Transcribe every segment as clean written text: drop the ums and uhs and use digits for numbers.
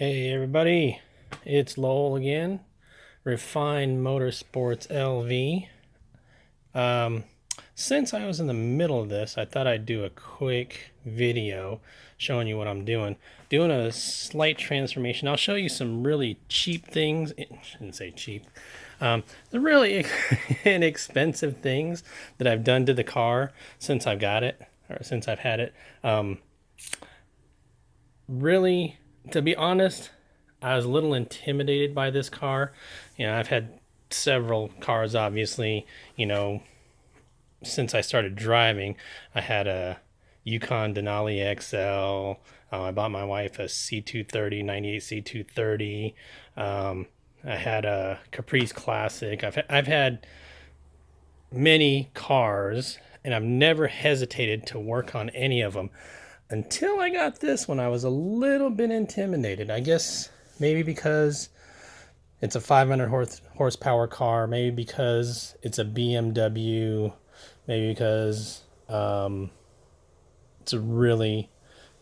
Hey everybody, it's Lowell again, Refined Motorsports LV. Since I was in the middle of this, I thought I'd do a quick video showing you what I'm doing. Doing a slight transformation. I'll show you some really cheap things. I shouldn't say cheap. The really inexpensive things that I've done to the car since I've got it, or since I've had it. Really, to be honest, I was a little intimidated by this car. I've had several cars, obviously, since I started driving. I had a Yukon Denali XL. I bought my wife a C230, 98 C230. I had a Caprice Classic. I've had many cars, and I've never hesitated to work on any of them until I got this one. I was a little bit intimidated. I guess maybe because it's a 500 horsepower car, maybe because it's a BMW, maybe because it's a really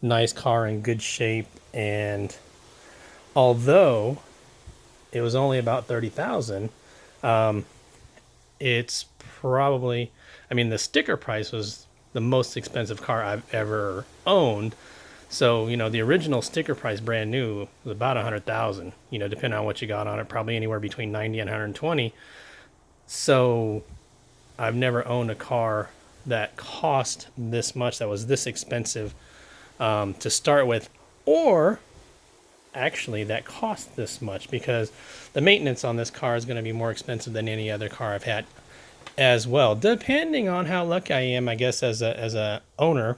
nice car in good shape. And although it was only about 30,000, it's probably, the sticker price was the most expensive car I've ever owned. So, the original sticker price brand new was about 100,000, depending on what you got on it, probably anywhere between 90 and 120. So I've never owned a car that cost this much, that was this expensive to start with, or actually that cost this much, because the maintenance on this car is going to be more expensive than any other car I've had as well, depending on how lucky I am, I guess, as a owner,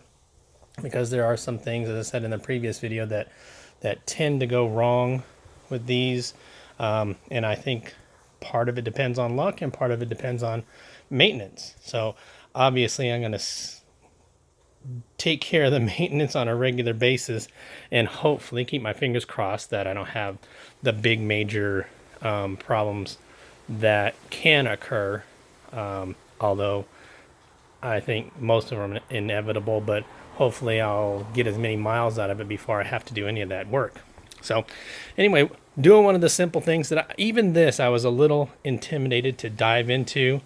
because there are some things, as I said in the previous video, that tend to go wrong with these, and I think part of it depends on luck and part of it depends on maintenance. So obviously I'm going to take care of the maintenance on a regular basis and hopefully keep my fingers crossed that I don't have the big major problems that can occur, although I think most of them are inevitable, but hopefully I'll get as many miles out of it before I have to do any of that work. So anyway, doing one of the simple things that I was a little intimidated to dive into,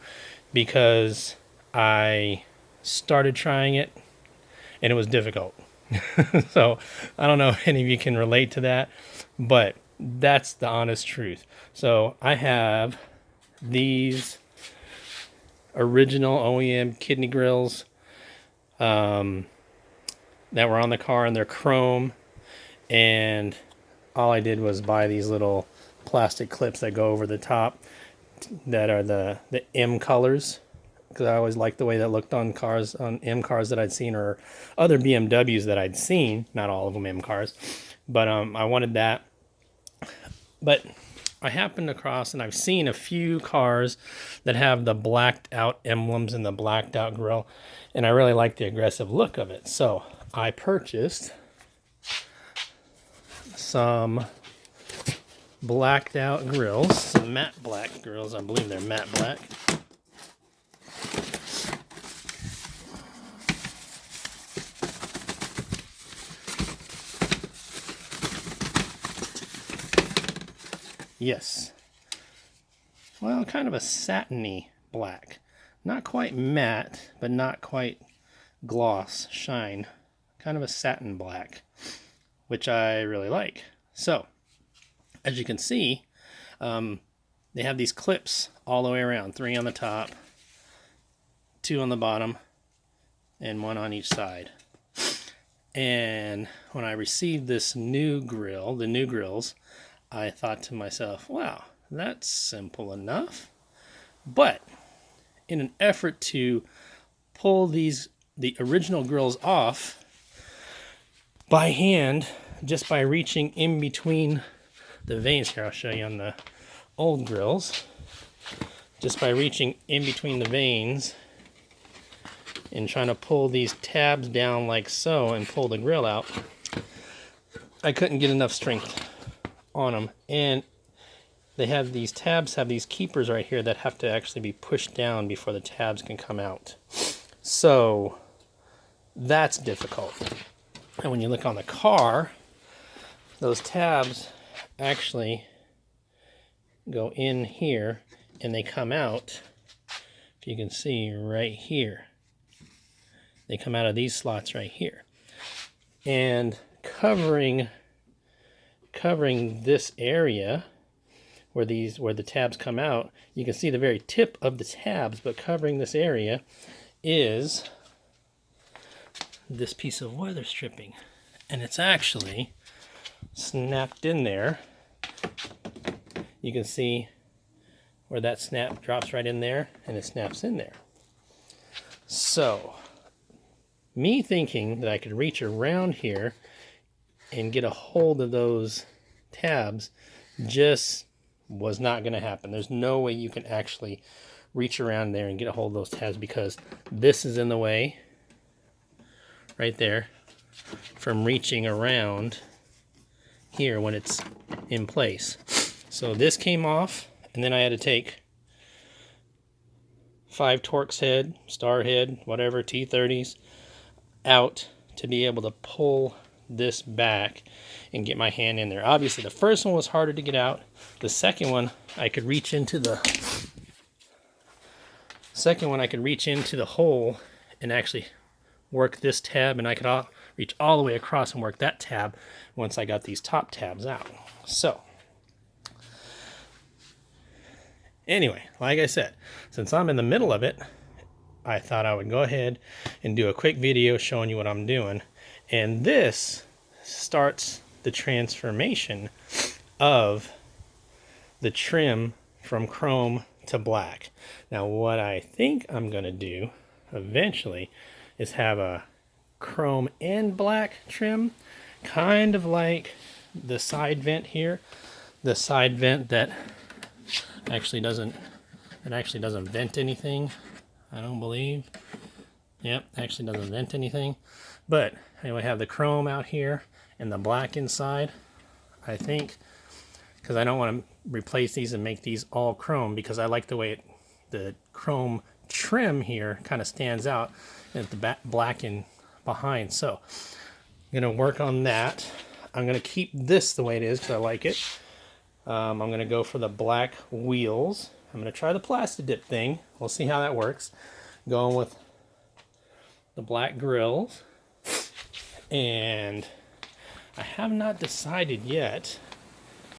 because I started trying it and it was difficult. So I don't know if any of you can relate to that, but that's the honest truth. So I have these original OEM kidney grills that were on the car, and they're chrome, and all I did was buy these little plastic clips that go over the top that are the M colors, because I always liked the way that looked on cars, on M cars that I'd seen, or other BMWs that I'd seen, not all of them M cars, but I wanted that. But I happened across, and I've seen a few cars that have the blacked out emblems and the blacked out grille, and I really like the aggressive look of it. So I purchased some blacked out grills, some matte black grills. I believe they're matte black. Yes. Well, kind of a satiny black. Not quite matte, but not quite gloss, shine. Kind of a satin black, which I really like. So, as you can see, they have these clips all the way around. 3 on the top, 2 on the bottom, and 1 on each side. And when I received this new grill, the new grills, I thought to myself, wow, that's simple enough. But in an effort to pull the original grills off by hand, just by reaching in between the vanes here, I'll show you on the old grills, just by reaching in between the vanes and trying to pull these tabs down like so and pull the grill out, I couldn't get enough strength on them. And they have these tabs, have these keepers right here that have to actually be pushed down before the tabs can come out. So that's difficult. And when you look on the car, those tabs actually go in here and they come out, if you can see right here. They come out of these slots right here. And covering this area where the tabs come out, you can see the very tip of the tabs, but covering this area is this piece of weather stripping. And it's actually snapped in there. You can see where that snap drops right in there, and it snaps in there. So, me thinking that I could reach around here and get a hold of those tabs just was not going to happen. There's no way you can actually reach around there and get a hold of those tabs, because this is in the way right there from reaching around here when it's in place. So this came off, and then I had to take 5 Torx head, star head, whatever, T30s out to be able to pull this back and get my hand in there. Obviously the first one was harder to get out. The second one I could reach into the hole and actually work this tab, and I could reach all the way across and work that tab once I got these top tabs out. So anyway, like I said, since I'm in the middle of it, I thought I would go ahead and do a quick video showing you what I'm doing. And this starts the transformation of the trim from chrome to black. Now what I think I'm going to do eventually is have a chrome and black trim, kind of like the side vent here. The side vent that actually doesn't vent anything, I don't believe. Yep, actually doesn't vent anything. But anyway, I have the chrome out here and the black inside. I think, because I don't want to replace these and make these all chrome, because I like the way the chrome trim here kind of stands out at the black in behind. So I'm going to work on that. I'm going to keep this the way it is because I like it. I'm going to go for the black wheels. I'm going to try the plastic dip thing. We'll see how that works. Going with the black grills. And I have not decided yet